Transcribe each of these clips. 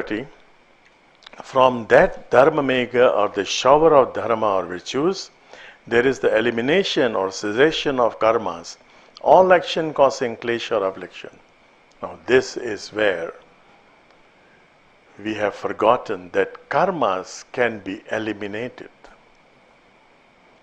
30. From that dharma mega, or the shower of dharma or virtues, there is the elimination or cessation of karmas, all action causing klesha or affliction. Now this is where we have forgotten that karmas can be eliminated.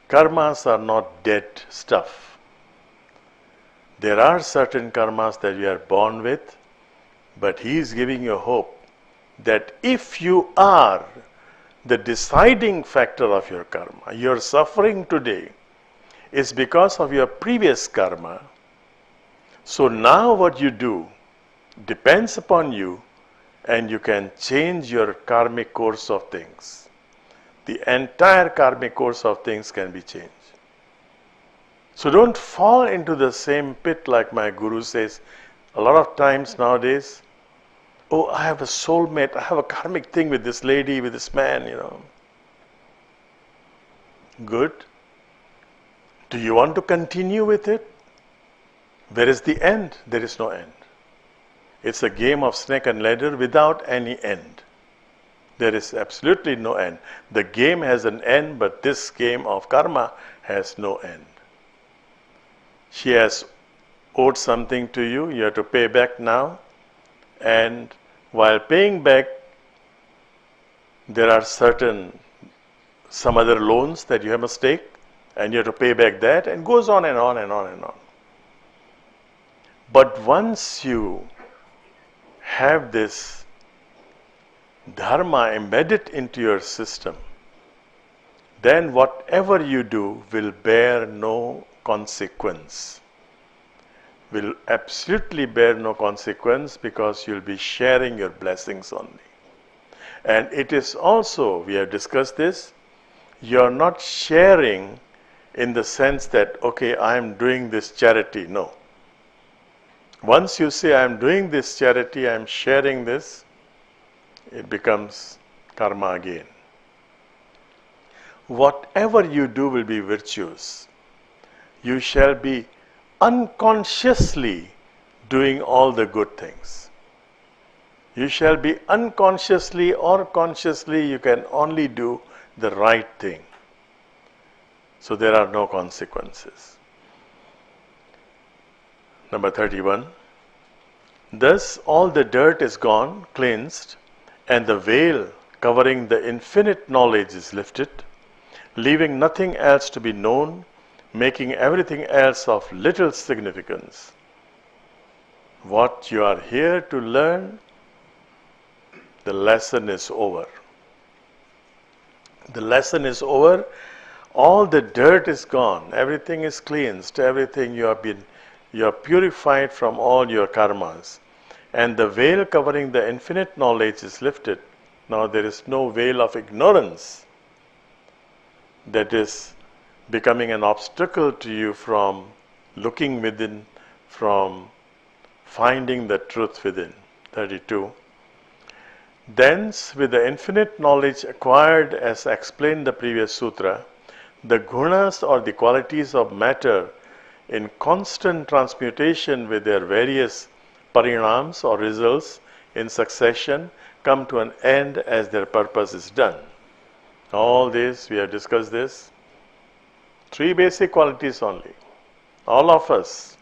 Karmas are not dead stuff. There are certain karmas that you are born with, but he is giving you hope that if you are the deciding factor of your karma, your suffering today is because of your previous karma. So now what you do depends upon you, and you can change your karmic course of things. The entire karmic course of things can be changed. So don't fall into the same pit like my guru says. A lot of times nowadays, oh, I have a soulmate, I have a karmic thing with this lady, with this man, Good. Do you want to continue with it? Where is the end? There is no end. It's a game of snake and ladder without any end. There is absolutely no end. The game has an end, but this game of karma has no end. She has owed something to you, you have to pay back now, and while paying back, there are some other loans that you have to take, and you have to pay back that, and goes on and on and on and on. But once you have this dharma embedded into your system, then whatever you do will bear no consequence. Will absolutely bear no consequence, because you'll be sharing your blessings only. And it is also, we have discussed this, you're not sharing in the sense that, okay, I am doing this charity. No. Once you say, I am doing this charity, I am sharing this, it becomes karma again. Whatever you do will be virtuous. You shall be unconsciously doing all the good things. You shall be unconsciously or consciously, you can only do the right thing. So there are no consequences. Number 31. Thus all the dirt is gone, cleansed, and the veil covering the infinite knowledge is lifted, leaving nothing else to be known, making everything else of little significance. What you are here to learn, the lesson is over. The lesson is over. All the dirt is gone. Everything is cleansed. Everything you are purified from all your karmas. And the veil covering the infinite knowledge is lifted. Now there is no veil of ignorance that is becoming an obstacle to you from looking within, from finding the truth within. 32. Thence, with the infinite knowledge acquired as explained in the previous sutra, the gunas or the qualities of matter in constant transmutation with their various parinams or results in succession come to an end as their purpose is done. All this, we have discussed this. 3 basic qualities only. All of us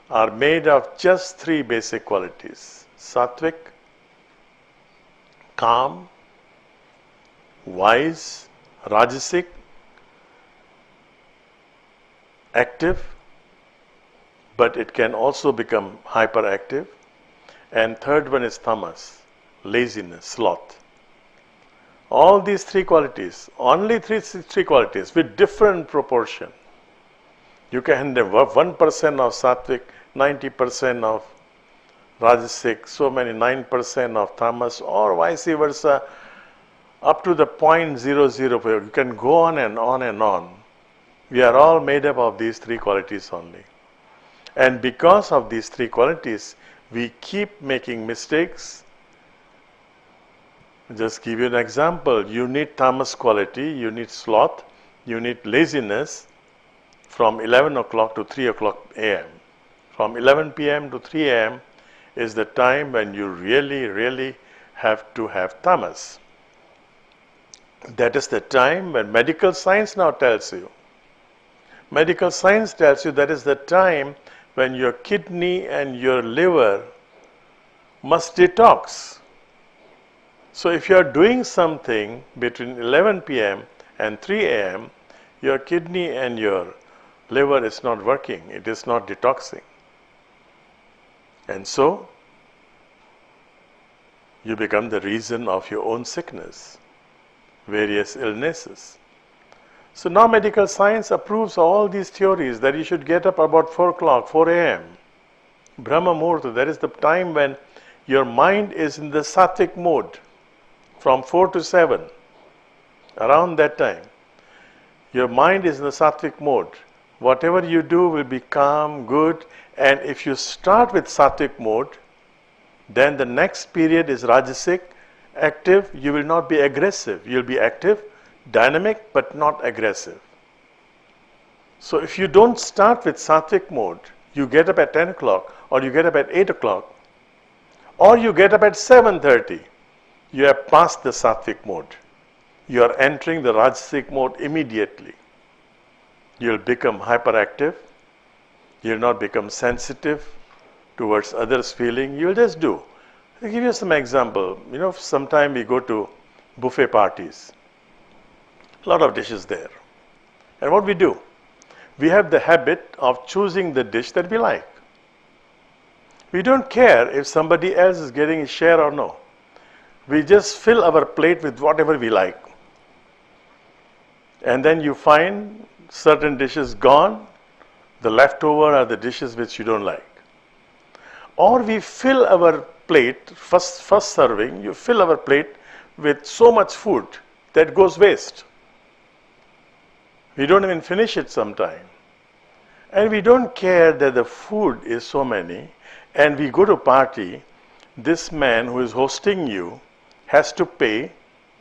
are made of just 3 basic qualities. Sattvic, calm, wise, rajasic, active, but it can also become hyperactive. And third one is tamas, laziness, sloth. All these 3 qualities, only three qualities with different proportion. You can have 1% of sattvic, 90% of rajasic, so many 9% of tamas, or vice versa, up to the 0.00. You can go on and on and on. We are all made up of these 3 qualities only. And because of these 3 qualities, we keep making mistakes. Just give you an example. You need tamas quality, you need sloth, you need laziness from 11 o'clock to 3 o'clock a.m. From 11 p.m. to 3 a.m. is the time when you really have to have tamas. That is the time when medical science now tells you. Medical science tells you that is the time when your kidney and your liver must detox. So if you are doing something between 11 p.m. and 3 a.m., your kidney and your liver is not working, it is not detoxing. And so, you become the reason of your own sickness, various illnesses. So now medical science approves all these theories that you should get up about 4 o'clock, 4 a.m. Brahma Muhurta, that is the time when your mind is in the sattvic mode, from 4 to 7, around that time. Your mind is in the sattvic mode. Whatever you do will be calm, good, and if you start with sattvic mode, then the next period is rajasic, active. You will not be aggressive. You will be active, dynamic, but not aggressive. So if you don't start with sattvic mode, you get up at 10 o'clock, or you get up at 8 o'clock, or you get up at 7:30, you have passed the sattvic mode. You are entering the rajasic mode immediately. You will become hyperactive. You will not become sensitive towards others' feeling. You will just do. I'll give you some example. Sometime we go to buffet parties. A lot of dishes there. And what we do? We have the habit of choosing the dish that we like. We don't care if somebody else is getting a share or no. We just fill our plate with whatever we like. And then you find certain dishes gone. The leftover are the dishes which you don't like. Or we fill our plate, first serving, you fill our plate with so much food that goes waste. We don't even finish it sometime. And we don't care that the food is so many. And we go to party, this man who is hosting you has to pay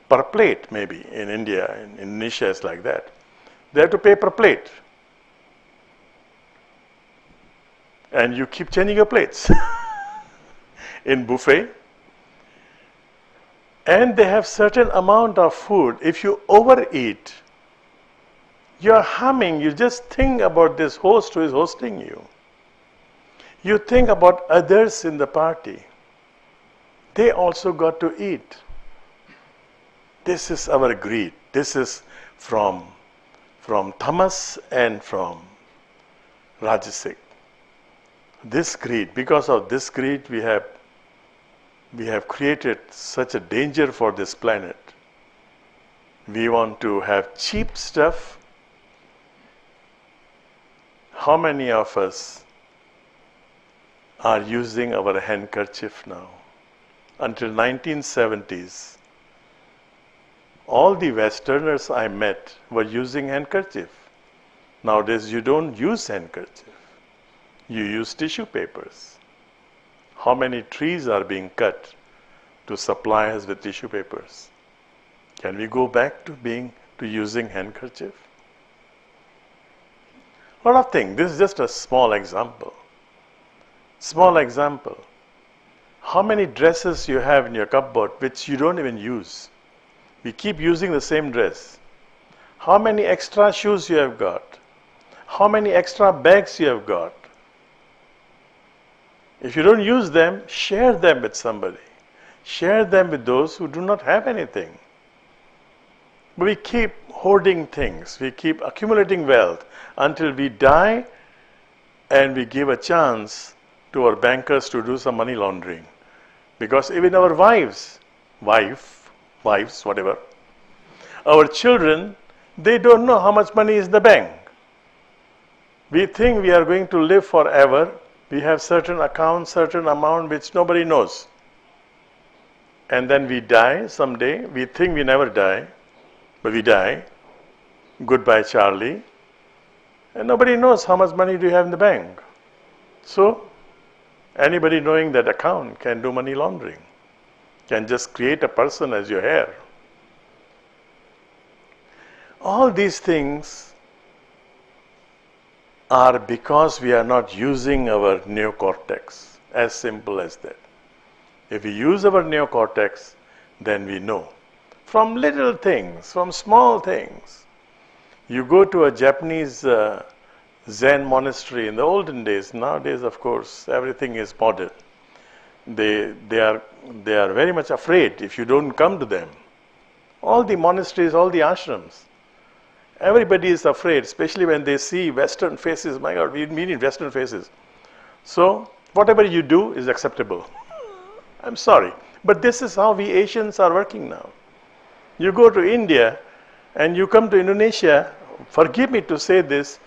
per plate, maybe. In India, in Indonesia it's like that. They have to pay per plate. And you keep changing your plates in buffet. And they have certain amount of food. If you overeat, you're humming. You just think about this host who is hosting you. You think about others in the party. They also got to eat. This is our greed. This is from tamas and from rajasic. This greed, because of this greed, we have created such a danger for this planet. We want to have cheap stuff. How many of us are using our handkerchief now? Until 1970s, all the Westerners I met were using handkerchief. Nowadays, you don't use handkerchief. You use tissue papers. How many trees are being cut to supply us with tissue papers? Can we go back to using handkerchief? A lot of things. This is just a small example. Small example. How many dresses you have in your cupboard which you don't even use? We keep using the same dress. How many extra shoes you have got? How many extra bags you have got? If you don't use them, share them with somebody. Share them with those who do not have anything. But we keep hoarding things. We keep accumulating wealth until we die and we give a chance to our bankers to do some money laundering. Because even our wives, whatever, our children, they don't know how much money is in the bank. We think we are going to live forever. We have certain accounts, certain amount which nobody knows. And then we die someday. We think we never die, but we die. Goodbye, Charlie. And nobody knows how much money do you have in the bank. So, anybody knowing that account can do money laundering, can just create a person as your heir. All these things are because we are not using our neocortex. As simple as that. If we use our neocortex, then we know. From little things, from small things. You go to a Japanese Zen monastery in the olden days. Nowadays, of course, everything is modern. They are very much afraid if you don't come to them. All the monasteries, all the ashrams, everybody is afraid, especially when they see Western faces. My God, we need Western faces. So whatever you do is acceptable. I'm sorry, but this is how we Asians are working now. You go to India and you come to Indonesia, forgive me to say this,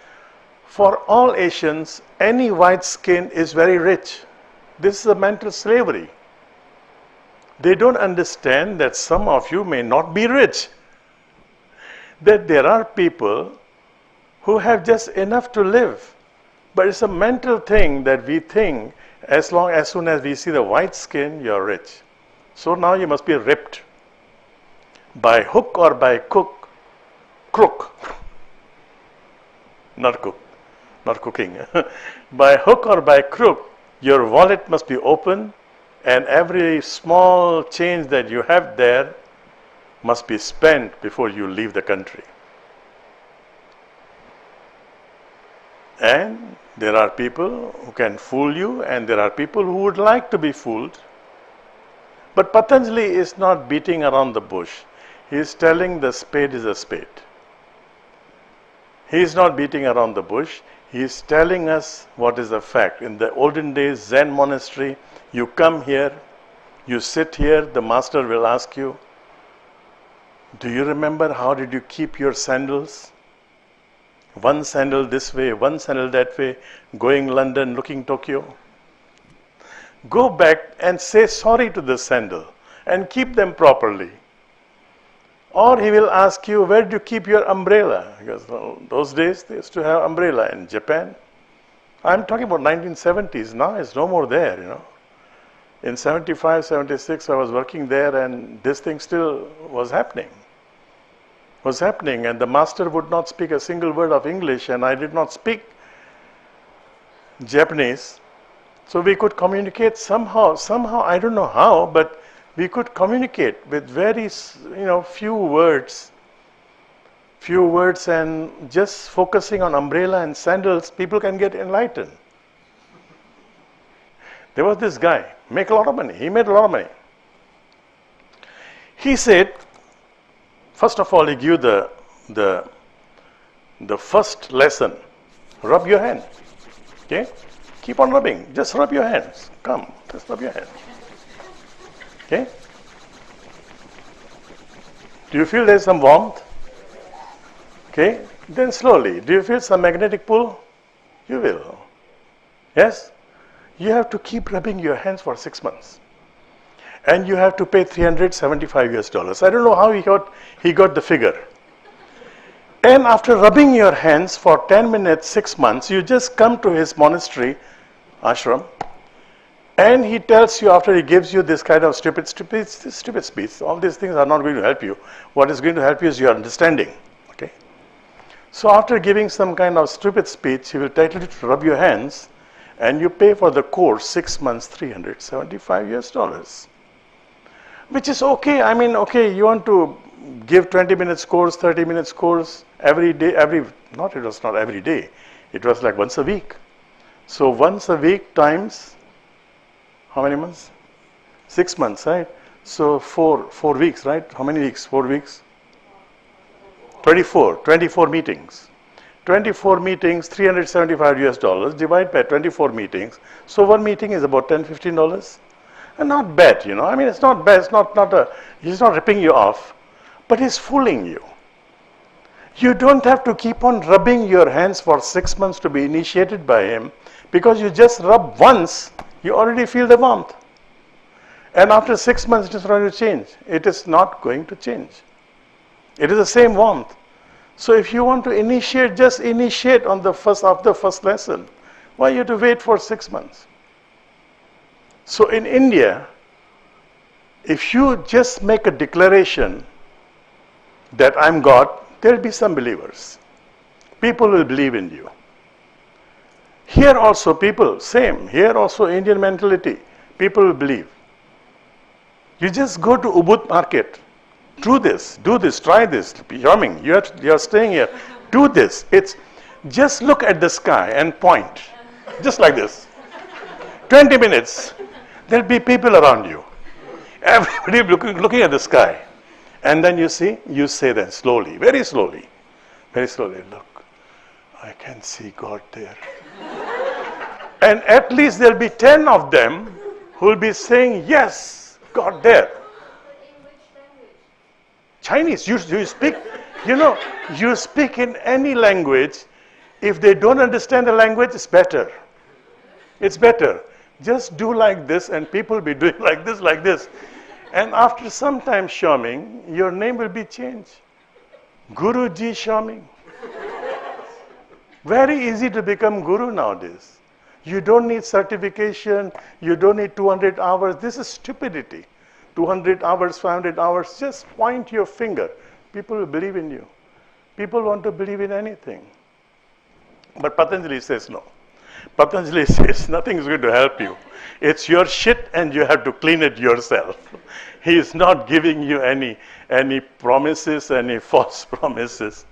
for all Asians, any white skin is very rich. This is a mental slavery. They don't understand that some of you may not be rich. That there are people who have just enough to live. But it's a mental thing that we think as soon as we see the white skin, you're rich. So now you must be ripped. By hook or by crook. Not cooking. By hook or by crook, your wallet must be open, and every small change that you have there must be spent before you leave the country. And there are people who can fool you, and there are people who would like to be fooled. But Patanjali is not beating around the bush. He is telling the spade is a spade. He is not beating around the bush. He is telling us what is the fact. In the olden days, Zen monastery, you come here, you sit here, the master will ask you, do you remember how did you keep your sandals? One sandal this way, one sandal that way, going London, looking Tokyo. Go back and say sorry to the sandal and keep them properly. Or he will ask you, where do you keep your umbrella? Because those days they used to have umbrella in Japan. I'm talking about 1970s. Now it's no more there, you know. In 75, 76, I was working there, and this thing still was happening. And the master would not speak a single word of English, and I did not speak Japanese. So we could communicate somehow, I don't know how, but we could communicate with very, few words, and just focusing on umbrella and sandals, people can get enlightened. There was this guy, make a lot of money. He made a lot of money. He said, first of all, he gave the first lesson. Rub your hand. Okay? Keep on rubbing. Just rub your hands. Come, just rub your hands. Okay? Do you feel there's some warmth? Okay? Then slowly. Do you feel some magnetic pull? You will. Yes? You have to keep rubbing your hands for 6 months. And you have to pay $375. I don't know how he got the figure. And after rubbing your hands for 10 minutes, 6 months, you just come to his monastery, ashram, and he tells you, after he gives you this kind of stupid speech, all these things are not going to help you. What is going to help you is your understanding. Okay? So after giving some kind of stupid speech, he will tell you to rub your hands, and you pay for the course 6 months, $375. Which is okay. I mean, okay, you want to give 20 minutes course, 30 minutes course every day, it was not every day. It was like once a week. So once a week times, how many months? 6 months, right? So 4 weeks, right? How many weeks? 4 weeks? 24 meetings. 24 meetings, $375 divided by 24 meetings. So one meeting is about $10-15. And not bad, you know. I mean, it's not bad. He's not ripping you off, but he's fooling you. You don't have to keep on rubbing your hands for 6 months to be initiated by him, because you just rub once, you already feel the warmth. And after 6 months, it is going to change. It is not going to change. It is the same warmth. So if you want to initiate, just initiate on the first lesson. Why you have to wait for 6 months? So in India, if you just make a declaration that I'm God, there will be some believers. People will believe in you. Here also people, same. Here also Indian mentality. People will believe. You just go to Ubud market. Do this, try this. Yuming, you're staying here. Do this. It's just look at the sky and point. Just like this. 20 minutes. There'll be people around you. Everybody looking at the sky. And then you say then slowly, very slowly, look, I can see God there. And at least there'll be 10 of them who will be saying, yes, God there. Chinese, you speak, you speak in any language. If they don't understand the language, it's better. It's better. Just do like this and people will be doing like this. And after some time Shaming, your name will be changed. Guruji Shaming. Very easy to become Guru nowadays. You don't need certification, you don't need 200 hours. This is stupidity. 200 hours, 500 hours, just point your finger. People will believe in you. People want to believe in anything. But Patanjali says no. Patanjali says nothing is going to help you. It's your shit and you have to clean it yourself. He is not giving you any promises, any false promises.